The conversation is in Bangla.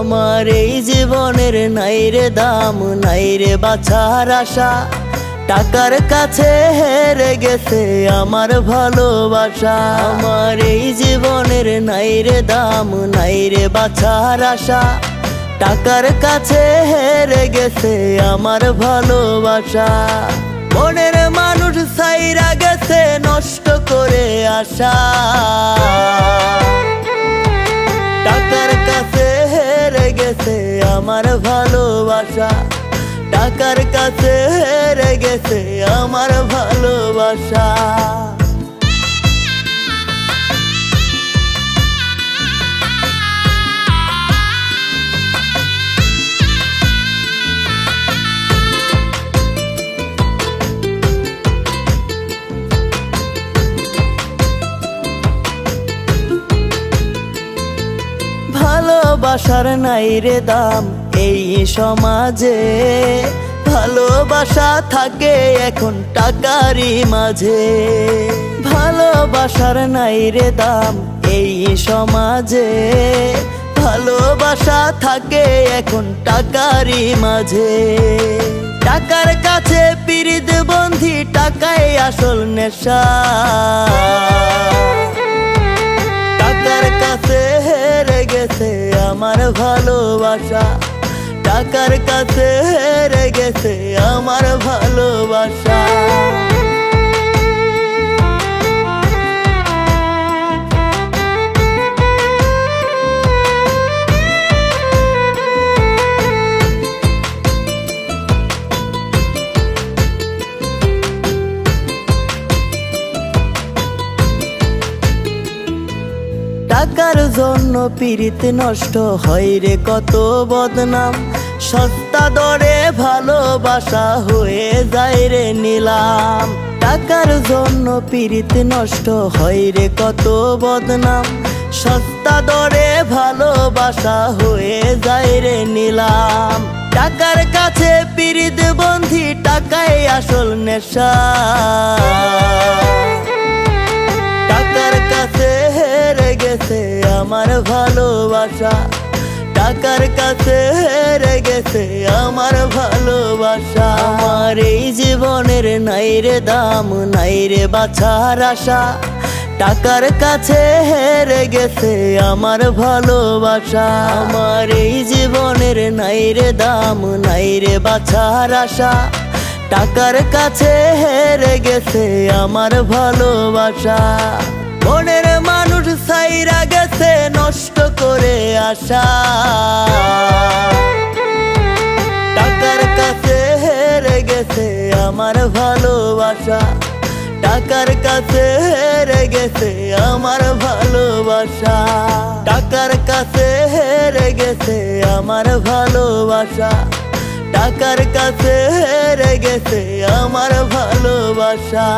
আমার এই জীবনের নাই রে দাম, নাই রে বাঁচার আশা। টাকার কাছে হেরে গেছে আমার ভালোবাসা। আমার এই জীবনের নাই রে দাম, নাই রে বাঁচার আশা। টাকার কাছে হেরে গেছে আমার ভালোবাসা। মনের মানুষ ছাইরা গেছে নষ্ট করে আশা। টাকার কাছে হেরে গেছে আমার ভালোবাসা। টাকার কাছে হেরে গেছে আমার ভালোবাসা। ভালোবাসার নাই রে দাম এই সমাজে। ভালোবাসা থাকে এখন টাকারই মাঝে। ভালোবাসার নাই রে দাম এই সমাজে। ভালোবাসা থাকে এখন টাকারই মাঝে। টাকার কাছে পিরিত বন্ধি, টাকাই আসল নেশা। টাকার কাছে হেরে গেছে আমার ভালোবাসা। টাকার কাছে হেরে গেছে আমার ভালোবাসা। টাকার জন্য পিরিত নষ্ট হয় রে কত বদনাম। সস্তা দরে ভালোবাসা হয়ে যায় রে নিলাম। টাকার জন্য পিরিত নষ্ট হয় রে কত বদনাম। সস্তা দরে ভালোবাসা হয়ে যায় রে নিলাম। টাকার কাছে পিরিত বন্ধি, টাকাই আসল নেশা। টাকার কাছে হেরে গেছে আমার ভালোবাসা। টাকার কাছে হেরে গেছে আমার ভালোবাসা। আমার এই জীবনের নাই রে দাম, নাই রে বাঁচার আশা। টাকার কাছে হেরে গেছে আমার ভালোবাসা। আমার এই জীবনের নাই রে দাম, নাই রে বাঁচার আশা। টাকার কাছে হেরে গেছে আমার ভালোবাসা। মনের মানুষ ছাইরা গেছে নষ্ট করে আশা। টাকার কাছে হেরে গেছে আমার ভালোবাসা। টাকার কাছে হেরে গেছে আমার ভালোবাসা। টাকার কাছে হেরে গেছে আমার ভালোবাসা। টাকার কাছে হেরে গেছে আমার ভালোবাসা।